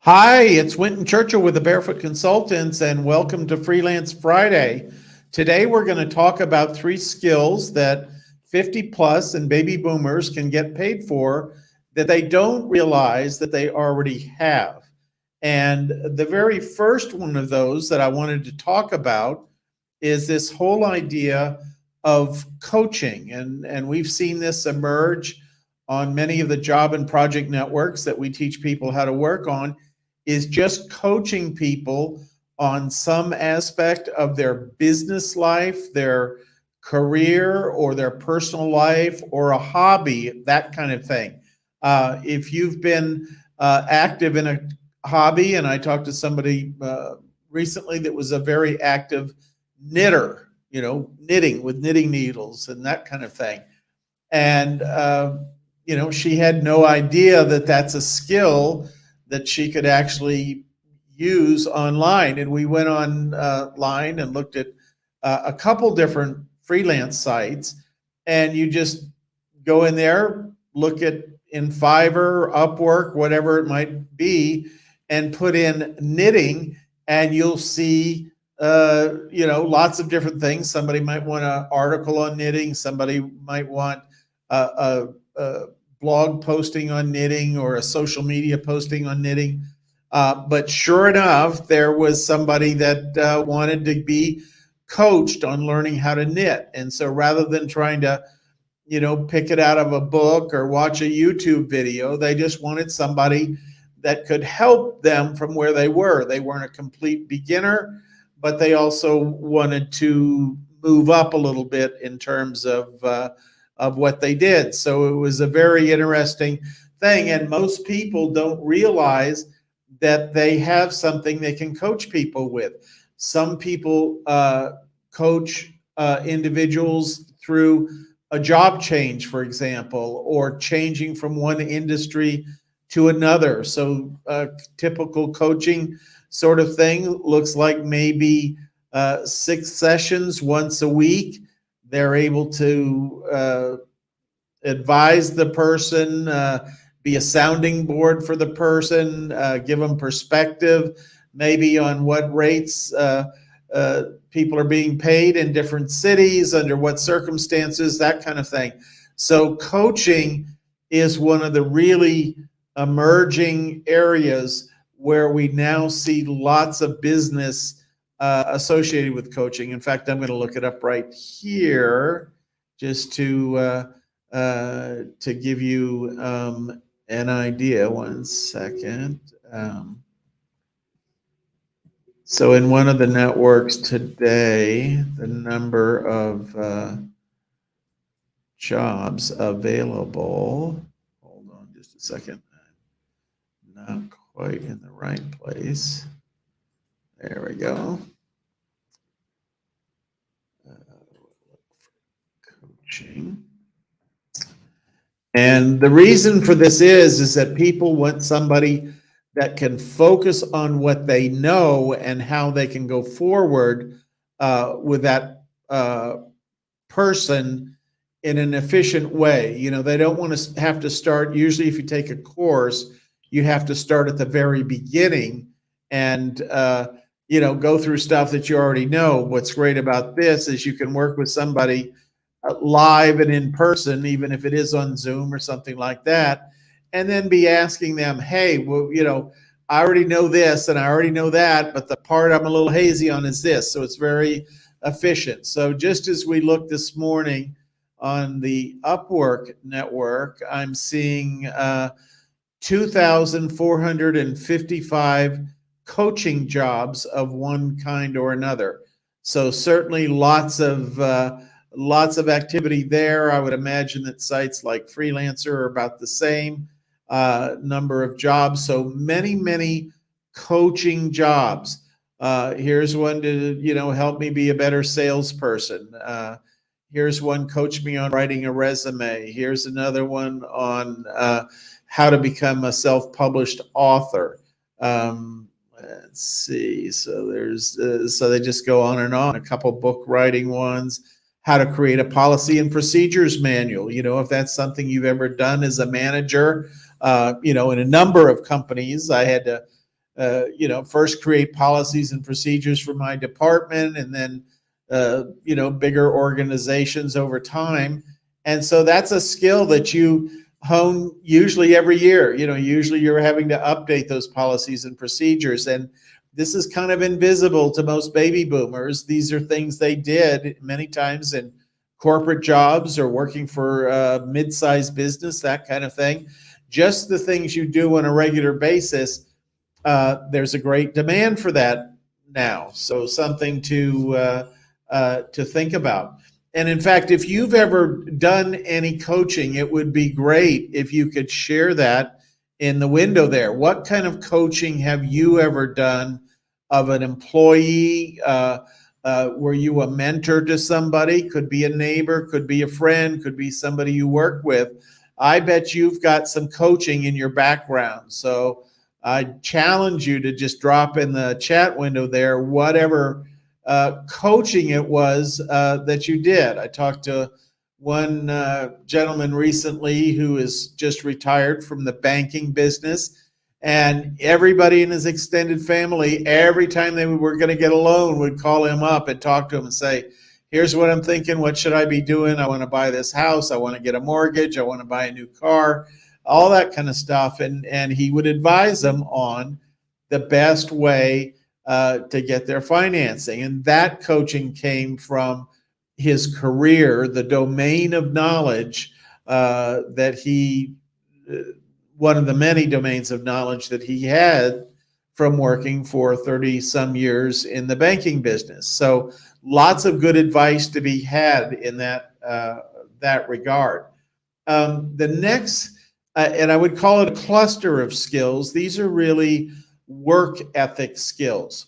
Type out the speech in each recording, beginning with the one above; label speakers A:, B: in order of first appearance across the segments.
A: Hi, it's Winton Churchill with the Barefoot Consultants, and welcome to Freelance Friday. Today, we're going to talk about 3 skills that 50 plus and baby boomers can get paid for that they don't realize that they already have. And the very first one of those that I wanted to talk about is this whole idea of coaching. And we've seen this emerge on many of the job and project networks that we teach people how to work on, is just coaching people on some aspect of their business life, their career, or their personal life, or a hobby, that kind of thing. If you've been active in a hobby, and I talked to somebody recently that was a very active knitter, knitting with knitting needles and that kind of thing. And, she had no idea that that's a skill that she could actually use online. And we went online and looked at a couple different freelance sites, and you just go in there, look at in Fiverr, Upwork, whatever it might be, and put in knitting, and you'll see lots of different things. Somebody might want an article on knitting. Somebody might want a blog posting on knitting or a social media posting on knitting. But sure enough, there was somebody that wanted to be coached on learning how to knit. And so rather than trying to, pick it out of a book or watch a YouTube video, they just wanted somebody that could help them from where they were. They weren't a complete beginner, but they also wanted to move up a little bit in terms of what they did. So it was a very interesting thing. And most people don't realize that they have something they can coach people with. Some people coach individuals through a job change, for example, or changing from one industry to another. So a typical coaching sort of thing looks like maybe 6 sessions once a week. They're able to advise the person, be a sounding board for the person, give them perspective, maybe on what rates people are being paid in different cities, under what circumstances, that kind of thing. So coaching is one of the really emerging areas where we now see lots of business associated with coaching. In fact, I'm going to look it up right here just to give you an idea. One second. So in one of the networks today, the number of jobs available, hold on just a second, I'm not quite in the right place. There we go. Coaching. And the reason for this is that people want somebody that can focus on what they know and how they can go forward with that person in an efficient way. They don't want to have to start. Usually if you take a course, you have to start at the very beginning and go through stuff that you already know. What's great about this is you can work with somebody live and in person, even if it is on Zoom or something like that, and then be asking them, hey, well, I already know this and I already know that, but the part I'm a little hazy on is this. So it's very efficient. So just as we looked this morning on the Upwork network, I'm seeing 2,455 coaching jobs of one kind or another. So certainly lots of activity there. I would imagine that sites like Freelancer are about the same number of jobs. So many coaching jobs. Here's one to help me be a better salesperson. Here's one, coach me on writing a resume. Here's another one on how to become a self-published author. Let's see. So there's so they just go on and on. A couple book writing ones. How to create a policy and procedures manual. If that's something you've ever done as a manager, in a number of companies, I had to create a policy and procedures manual. I had to create a policy and procedures manual. first create policies and procedures for my department, and then bigger organizations over time. And so that's a skill that you hone usually every year. Usually you're having to update those policies and procedures. And this is kind of invisible to most baby boomers. These are things they did many times in corporate jobs or working for a mid-sized business, that kind of thing. Just the things you do on a regular basis, there's a great demand for that now. So something to think about. And in fact, if you've ever done any coaching, it would be great if you could share that in the window there. What kind of coaching have you ever done of an employee? Were you a mentor to somebody? Could be a neighbor, could be a friend, could be somebody you work with. I bet you've got some coaching in your background. So I challenge you to just drop in the chat window there whatever coaching it was that you did. I talked to one gentleman recently who is just retired from the banking business, and everybody in his extended family, every time they were going to get a loan, would call him up and talk to him and say, here's what I'm thinking. What should I be doing? I want to buy this house. I want to get a mortgage. I want to buy a new car, all that kind of stuff. And he would advise them on the best way to get their financing. And that coaching came from his career, the domain of knowledge that he, one of the many domains of knowledge that he had from working for 30 some years in the banking business. So lots of good advice to be had in that regard. The next, and I would call it a cluster of skills. These are really work ethic skills.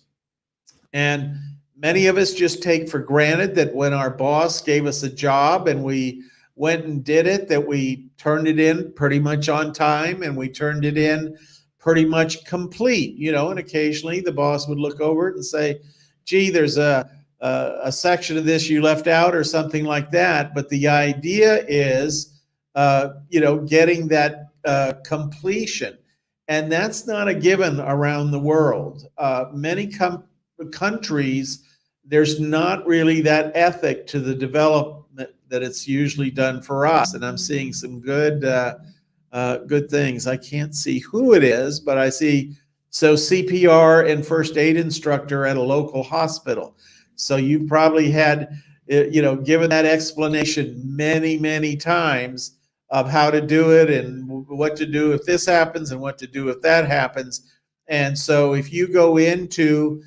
A: And many of us just take for granted that when our boss gave us a job and we went and did it, that we turned it in pretty much on time and we turned it in pretty much complete, and occasionally the boss would look over it and say, gee, there's a section of this you left out or something like that. But the idea is, getting that completion. And that's not a given around the world. Many countries, there's not really that ethic to the development that it's usually done for us. And I'm seeing some good things. I can't see who it is, but I see, so CPR and first aid instructor at a local hospital. So you probably had, given that explanation many, many times of how to do it and what to do if this happens and what to do if that happens. And so if you go into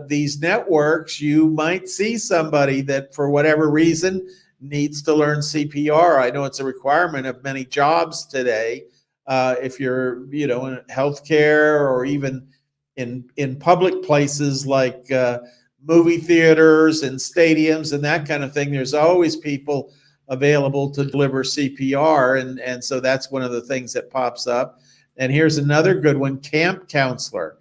A: these networks, you might see somebody that for whatever reason needs to learn CPR. I know it's a requirement of many jobs today. If you're, in healthcare or even in public places like movie theaters and stadiums and that kind of thing, there's always people available to deliver CPR. And so that's one of the things that pops up. And here's another good one, camp counselor.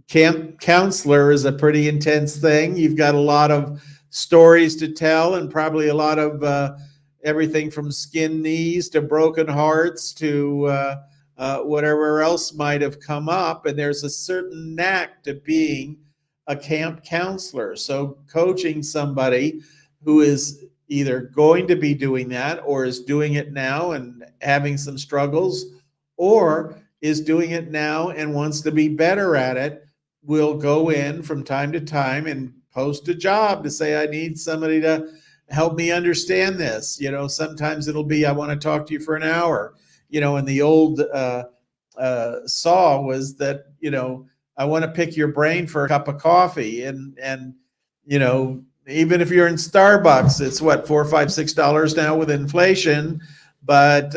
A: Camp counselor is a pretty intense thing. You've got a lot of stories to tell and probably a lot of everything from skinned knees to broken hearts to whatever else might have come up. And there's a certain knack to being a camp counselor. So coaching somebody who is either going to be doing that or is doing it now and having some struggles, or is doing it now and wants to be better at it, will go in from time to time and post a job to say, I need somebody to help me understand this. Sometimes it'll be, I want to talk to you for an hour. And the old saw was that, I want to pick your brain for a cup of coffee. And even if you're in Starbucks, it's what, $4, $5, $6 now with inflation. But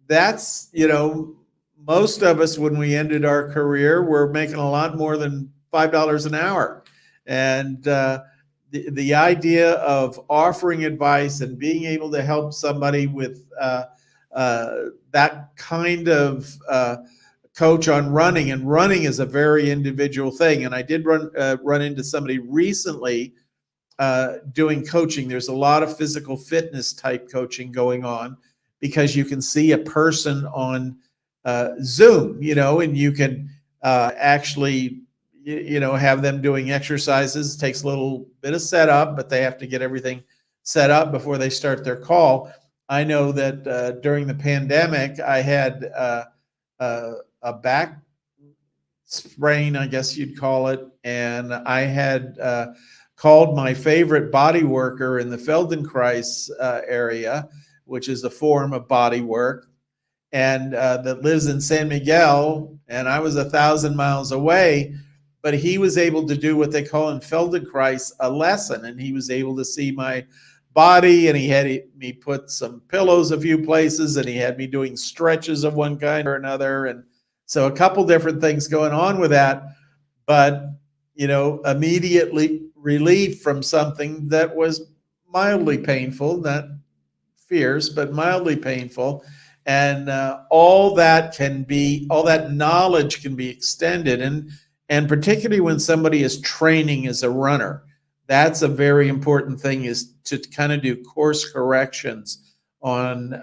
A: that's, most of us, when we ended our career, were making a lot more than $5 an hour. And the idea of offering advice and being able to help somebody with that kind of coach on running, and running is a very individual thing. And I did run into somebody recently doing coaching. There's a lot of physical fitness type coaching going on because you can see a person on Zoom, and you can actually, have them doing exercises. It takes a little bit of setup, but they have to get everything set up before they start their call. I know that during the pandemic, I had a back sprain, I guess you'd call it, and I had called my favorite body worker in the Feldenkrais area, which is a form of body work, and that lives in San Miguel, and I was 1,000 miles away, but he was able to do what they call in Feldenkrais a lesson, and he was able to see my body, and he had me put some pillows a few places, and he had me doing stretches of one kind or another, and so a couple different things going on with that, but immediately relief from something that was mildly painful, not fierce, but mildly painful. And all that knowledge can be extended, and particularly when somebody is training as a runner, that's a very important thing, is to kind of do course corrections on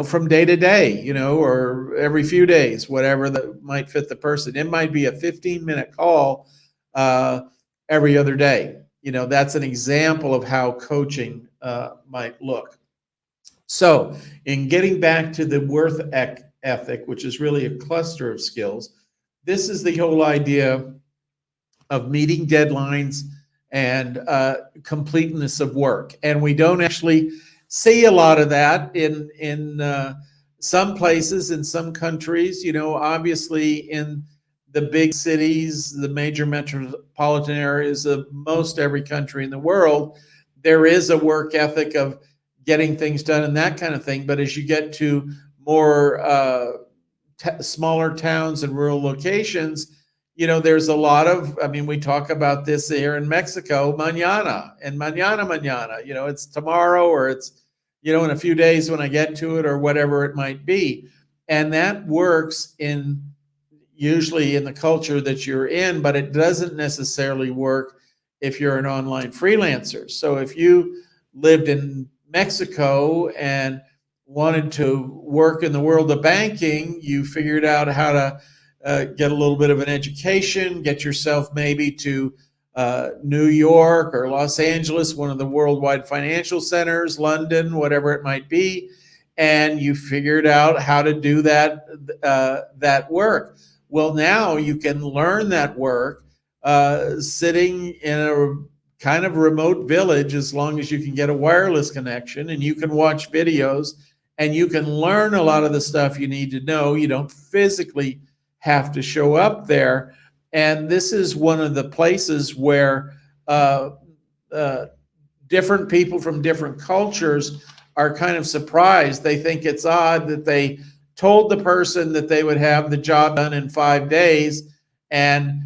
A: from day to day, or every few days, whatever that might fit the person. It might be a 15-minute call every other day. That's an example of how coaching might look. So in getting back to the worth ethic, which is really a cluster of skills, this is the whole idea of meeting deadlines and completeness of work. And we don't actually see a lot of that in some places, in some countries. Obviously in the big cities, the major metropolitan areas of most every country in the world, there is a work ethic of getting things done and that kind of thing. But as you get to more smaller towns and rural locations, there's a lot of, we talk about this here in Mexico, mañana and mañana, it's tomorrow, or it's, in a few days when I get to it, or whatever it might be. And that works usually in the culture that you're in, but it doesn't necessarily work if you're an online freelancer. So if you lived in Mexico and wanted to work in the world of banking, you figured out how to get a little bit of an education, get yourself maybe to New York or Los Angeles, one of the worldwide financial centers, London, whatever it might be, and you figured out how to do that work. Well, now you can learn that work sitting in a kind of remote village, as long as you can get a wireless connection, and you can watch videos, and you can learn a lot of the stuff you need to know. You don't physically have to show up there. And this is one of the places where different people from different cultures are kind of surprised. They think it's odd that they told the person that they would have the job done in 5 days, and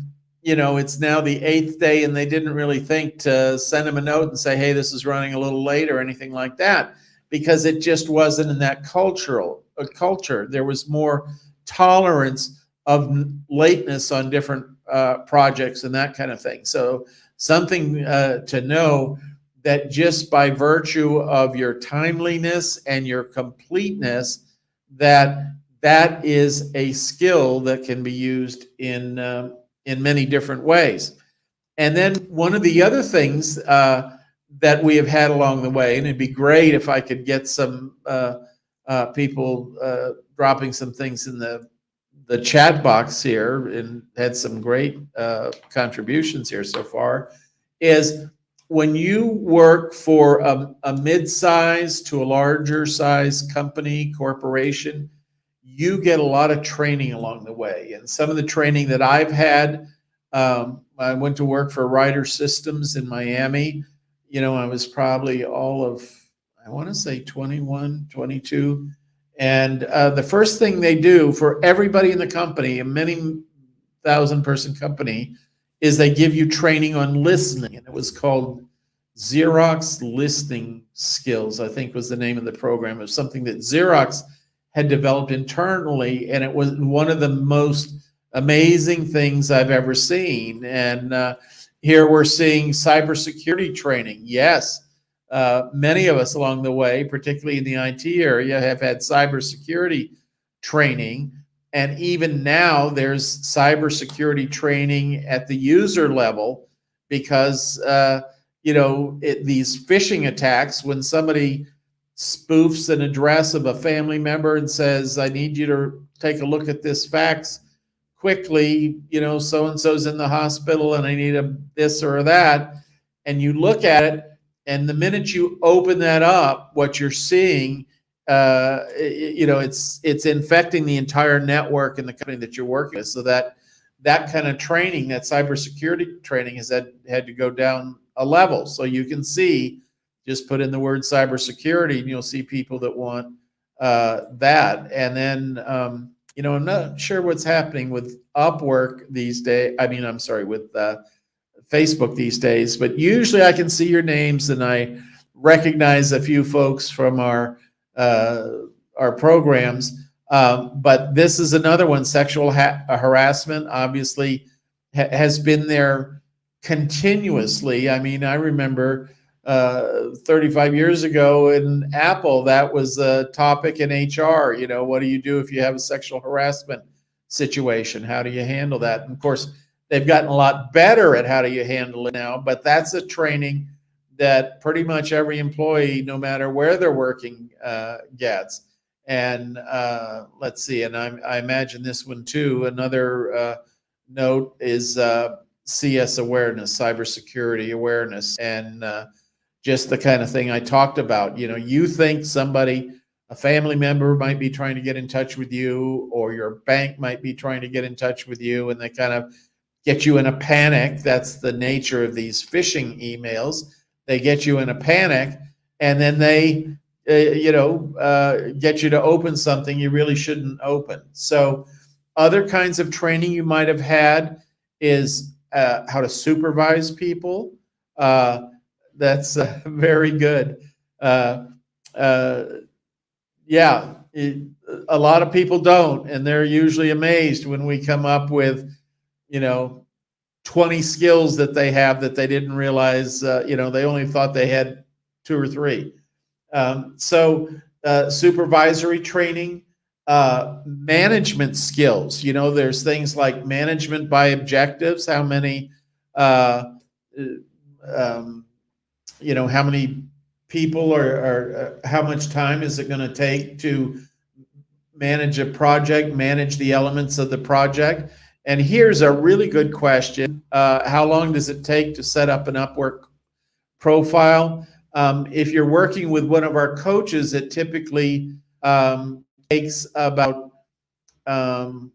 A: it's now the 8th day, and they didn't really think to send them a note and say, hey, this is running a little late, or anything like that, because it just wasn't in that culture. There was more tolerance of lateness on different projects and that kind of thing. So something to know, that just by virtue of your timeliness and your completeness, that is a skill that can be used in many different ways. And then one of the other things that we have had along the way, and it'd be great if I could get some people dropping some things in the chat box here, and had some great contributions here so far, is when you work for a mid-size to a larger size company, corporation, you get a lot of training along the way. And some of the training that I've had, I went to work for Ryder Systems in Miami. I was probably all of, I want to say 21, 22. And the first thing they do for everybody in the company, a many 1,000-person company, is they give you training on listening. And it was called Xerox Listening Skills, I think was the name of the program. It was something that Xerox had developed internally, and it was one of the most amazing things I've ever seen. And here we're seeing cybersecurity training. Yes, many of us along the way, particularly in the IT area, have had cybersecurity training. And even now, there's cybersecurity training at the user level because, these phishing attacks, when somebody spoofs an address of a family member and says, I need you to take a look at this fax quickly, so and so's in the hospital and I need this or that. And you look at it, and the minute you open that up, what you're seeing, it's infecting the entire network in the company that you're working with. So that kind of training, that cybersecurity training, has had to go down a level. So you can see, just put in the word cybersecurity, and you'll see people that want that. And then, I'm not sure what's happening with Upwork these days. With Facebook these days, but usually I can see your names and I recognize a few folks from our programs. But this is another one. Sexual harassment obviously has been there continuously. I mean, I remember 35 years ago in Apple, that was a topic in HR. What do you do if you have a sexual harassment situation? How do you handle that? And of course, they've gotten a lot better at how do you handle it now, but that's a training that pretty much every employee, no matter where they're working, gets. And let's see, and I imagine this one too. Another note is CS awareness, cybersecurity awareness, and just the kind of thing I talked about. You think a family member might be trying to get in touch with you, or your bank might be trying to get in touch with you, and they kind of get you in a panic. That's the nature of these phishing emails. They get you in a panic, and then they, get you to open something you really shouldn't open. So other kinds of training you might have had is how to supervise people. That's very good. A lot of people don't, and they're usually amazed when we come up with 20 skills that they have that they didn't realize, they only thought they had 2 or 3. Supervisory training, management skills. There's things like management by objectives. How many, how many people or how much time is it going to take to manage a project, manage the elements of the project? And here's a really good question. How long does it take to set up an Upwork profile? If you're working with one of our coaches, it typically takes about 4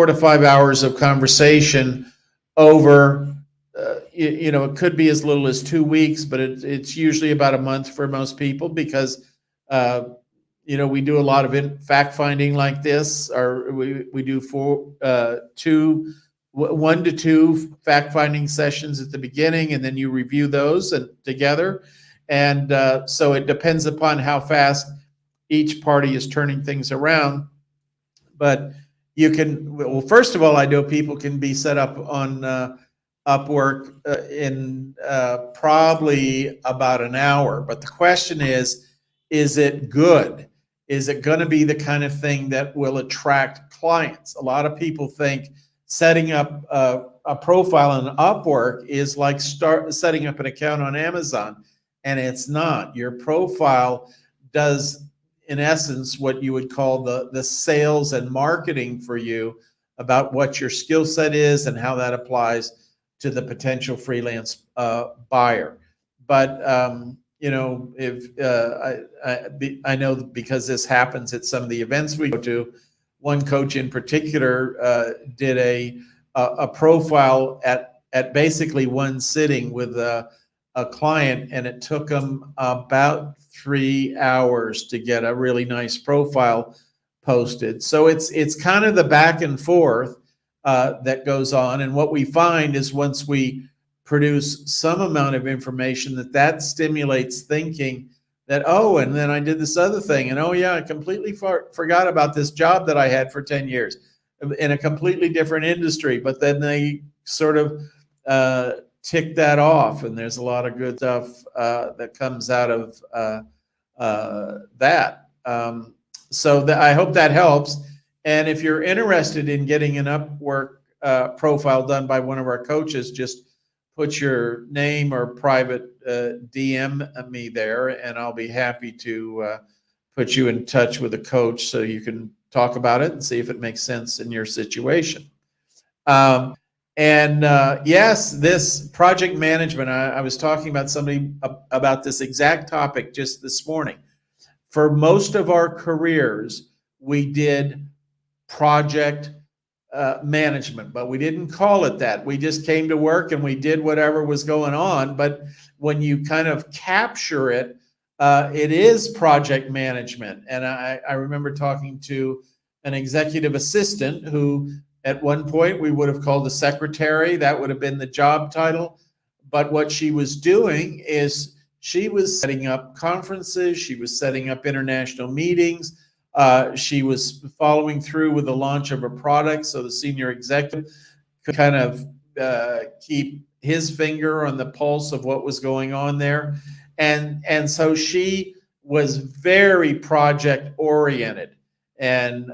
A: to 5 hours of conversation over, it could be as little as 2 weeks, but it's usually about a month for most people because we do a lot of fact finding like this, or we do 1 to 2 fact finding sessions at the beginning, and then you review those together. And so it depends upon how fast each party is turning things around. But first of all, I know people can be set up on Upwork in probably about an hour. But the question is it good? Is it going to be the kind of thing that will attract clients? A lot of people think setting up a profile on Upwork is like setting up an account on Amazon, and it's not. Your profile does, in essence, what you would call the sales and marketing for you about what your skill set is and how that applies to the potential freelance buyer. But I know because this happens at some of the events we go to. One coach in particular did a profile at basically one sitting with a client, and it took him about 3 hours to get a really nice profile posted. So it's kind of the back and forth that goes on, and what we find is once we produce some amount of information that stimulates thinking that, and then I did this other thing, and I completely forgot about this job that I had for 10 years in a completely different industry. But then they sort of tick that off, and there's a lot of good stuff that comes out of that. So I hope that helps. And if you're interested in getting an Upwork profile done by one of our coaches, just put your name or private DM me there, and I'll be happy to put you in touch with a coach so you can talk about it and see if it makes sense in your situation. Yes, this project management, I was talking about somebody about this exact topic just this morning. For most of our careers, we did project management, but we didn't call it that. We just came to work and we did whatever was going on. But when you kind of capture it, it is project management. And I remember talking to an executive assistant who, at one point, we would have called a secretary. That would have been the job title. But what she was doing is she was setting up conferences, she was setting up international meetings, she was following through with the launch of a product, so the senior executive could kind of keep his finger on the pulse of what was going on there. And so she was very project oriented. And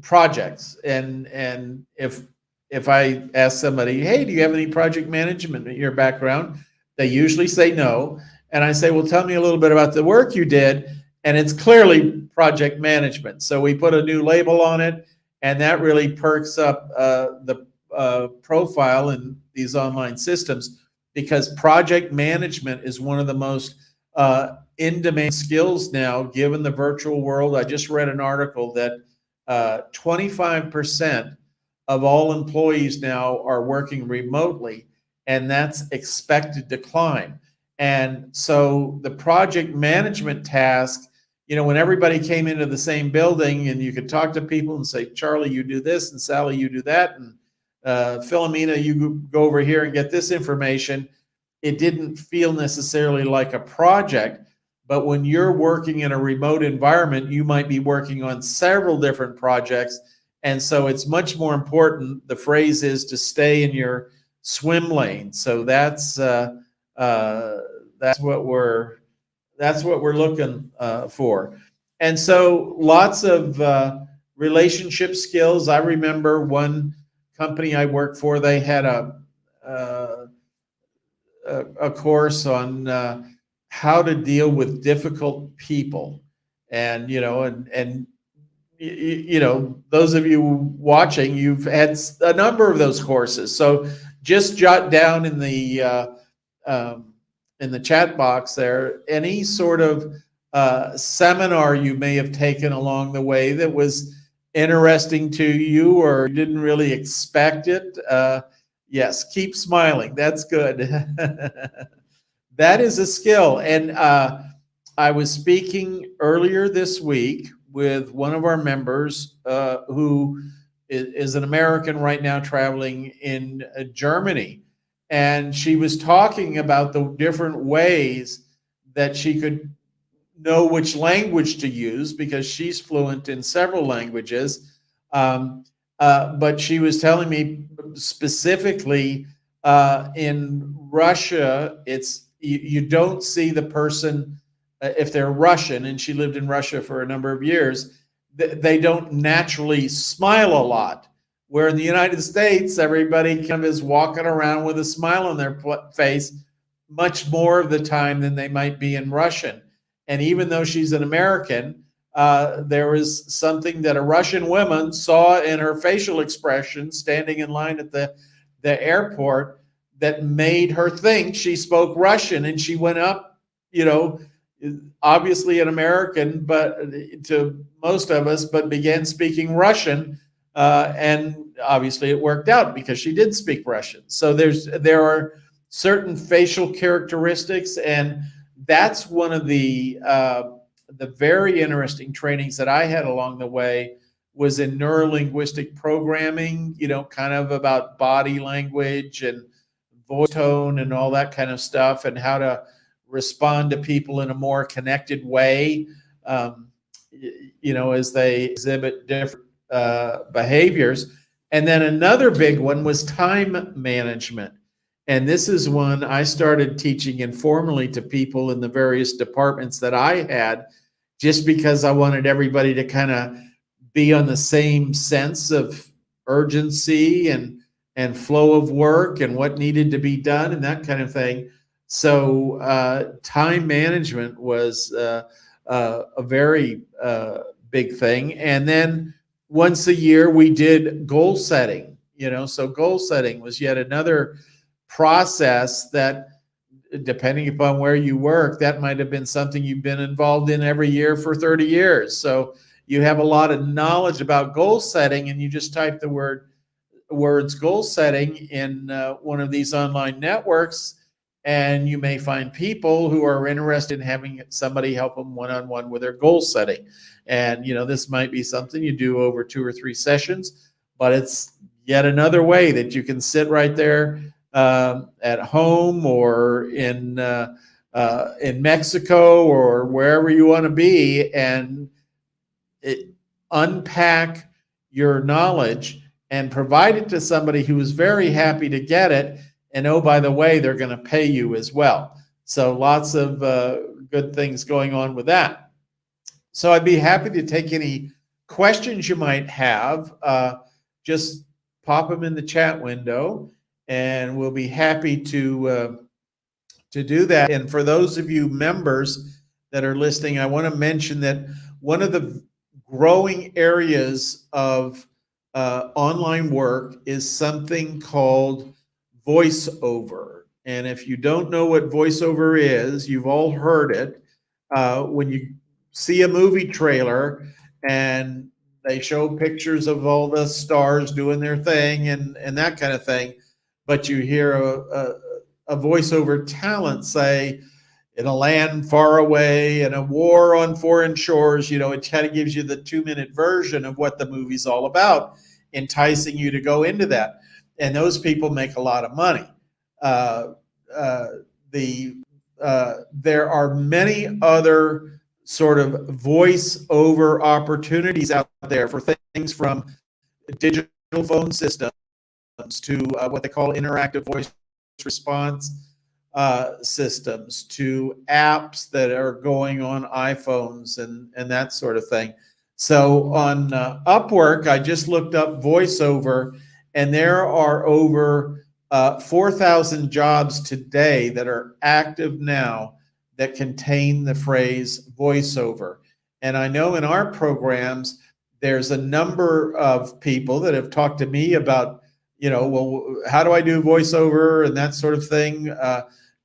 A: projects. And if I ask somebody, hey, do you have any project management in your background? They usually say no. And I say, well, tell me a little bit about the work you did. And it's clearly project management. So we put a new label on it, and that really perks up the profile in these online systems, because project management is one of the most in-demand skills now, given the virtual world. I just read an article that 25% of all employees now are working remotely, and that's expected to climb. And so the project management task, when everybody came into the same building and you could talk to people and say, Charlie, you do this, and Sally, you do that, and Philomena, you go over here and get this information. It didn't feel necessarily like a project. But when you're working in a remote environment, you might be working on several different projects. And so it's much more important. The phrase is to stay in your swim lane. So that's what we're looking for. And so lots of relationship skills. I remember one company I worked for, they had a course on how to deal with difficult people. And those of you watching, you've had a number of those courses. So just jot down in the chat box there any sort of seminar you may have taken along the way that was interesting to you or you didn't really expect it. Yes, keep smiling. That's good. That is a skill. And I was speaking earlier this week with one of our members who is an American right now traveling in Germany. And she was talking about the different ways that she could know which language to use, because she's fluent in several languages. But she was telling me specifically in Russia, you don't see the person, if they're Russian, and she lived in Russia for a number of years, they don't naturally smile a lot. Where in the United States, everybody kind of is walking around with a smile on their face much more of the time than they might be in Russian. And even though she's an American, there was something that a Russian woman saw in her facial expression standing in line at the airport that made her think she spoke Russian. And she went up, obviously an American, but to most of us, but began speaking Russian. And obviously it worked out because she did speak Russian. So there are certain facial characteristics, and that's one of the very interesting trainings that I had along the way was in neurolinguistic programming, kind of about body language and voice tone and all that kind of stuff, and how to respond to people in a more connected way, as they exhibit different behaviors. And then another big one was time management. And this is one I started teaching informally to people in the various departments that I had, just because I wanted everybody to kind of be on the same sense of urgency and flow of work and what needed to be done and that kind of thing. So time management was a very big thing. And then once a year we did goal setting. So goal setting was yet another process that, depending upon where you work, that might have been something you've been involved in every year for 30 years. So you have a lot of knowledge about goal setting, and you just type the words goal setting in one of these online networks, and you may find people who are interested in having somebody help them one-on-one with their goal setting. And this might be something you do over 2 or 3 sessions, but it's yet another way that you can sit right there at home or in Mexico or wherever you want to be, and unpack your knowledge and provide it to somebody who is very happy to get it. And oh, by the way, they're going to pay you as well. So lots of good things going on with that. So I'd be happy to take any questions you might have. Just pop them in the chat window, and we'll be happy to do that. And for those of you members that are listening, I want to mention that one of the growing areas of online work is something called voiceover. And if you don't know what voiceover is, you've all heard it. When you see a movie trailer and they show pictures of all the stars doing their thing and that kind of thing, but you hear a voiceover talent say, "In a land far away, in a war on foreign shores," it kind of gives you the 2-minute version of what the movie's all about, enticing you to go into that. And those people make a lot of money. There are many other sort of voice-over opportunities out there for things from digital phone systems to what they call interactive voice response systems, to apps that are going on iPhones and that sort of thing. So on Upwork, I just looked up voiceover, and there are over 4,000 jobs today that are active now that contain the phrase voiceover. And I know in our programs, there's a number of people that have talked to me about, well, how do I do voiceover and that sort of thing.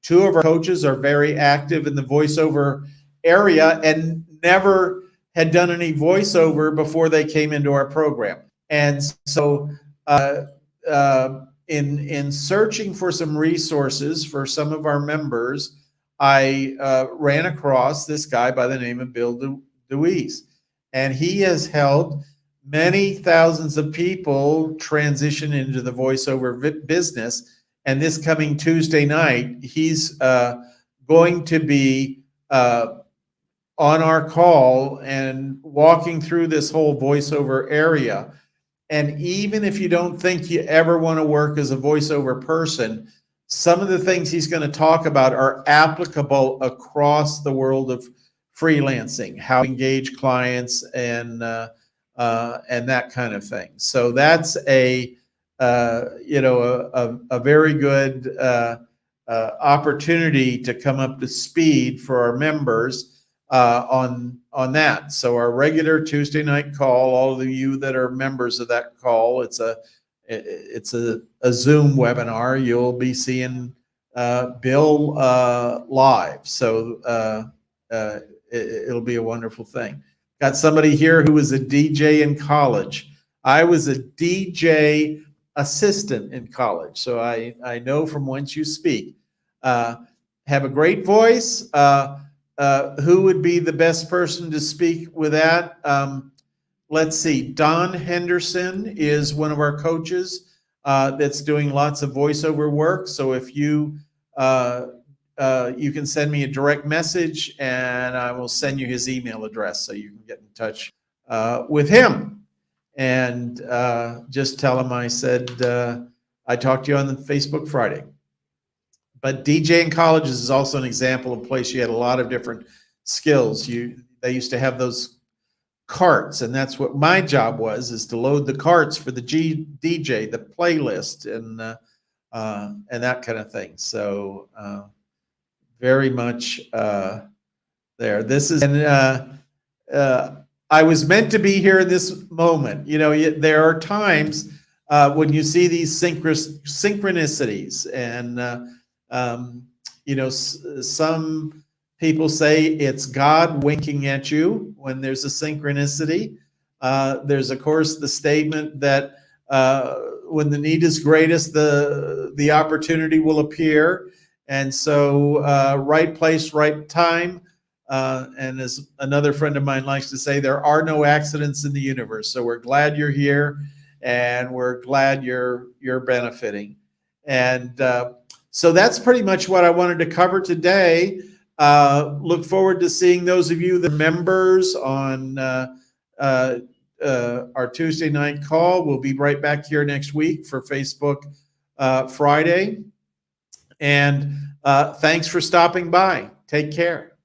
A: 2 of our coaches are very active in the voiceover area and never had done any voiceover before they came into our program. And so in searching for some resources for some of our members, I ran across this guy by the name of Bill DeWeese. And he has helped many thousands of people transition into the voiceover business. And this coming Tuesday night, he's going to be on our call and walking through this whole voiceover area. And even if you don't think you ever want to work as a voiceover person, some of the things he's going to talk about are applicable across the world of freelancing, how to engage clients and that kind of thing. So that's a very good opportunity to come up to speed for our members on that. So our regular Tuesday night call, all of you that are members of that call, it's a Zoom webinar. You'll be seeing Bill live. So it'll be a wonderful thing. Got somebody here who was a DJ in college. I was a DJ assistant in college, so I know from whence you speak. Have a great voice. Who would be the best person to speak with that? Let's see. Don Henderson is one of our coaches that's doing lots of voiceover work. So if you you can send me a direct message, and I will send you his email address so you can get in touch with him. And just tell him I said I talked to you on the Facebook Friday. But DJing colleges is also an example of a place you had a lot of different skills. They used to have those carts, and that's what my job was, is to load the carts for the DJ, the playlist, and that kind of thing. So very much there. This is, and I was meant to be here in this moment. You know, there are times when you see these synchronicities, and you know, some people say it's God winking at you when there's a synchronicity. There's, of course, the statement that when the need is greatest, the opportunity will appear. And so right place, right time. And as another friend of mine likes to say, there are no accidents in the universe. So we're glad you're here, and we're glad you're benefiting. And so that's pretty much what I wanted to cover today. Look forward to seeing those of you that are members on our Tuesday night call. We'll be right back here next week for Facebook Friday. And thanks for stopping by. Take care.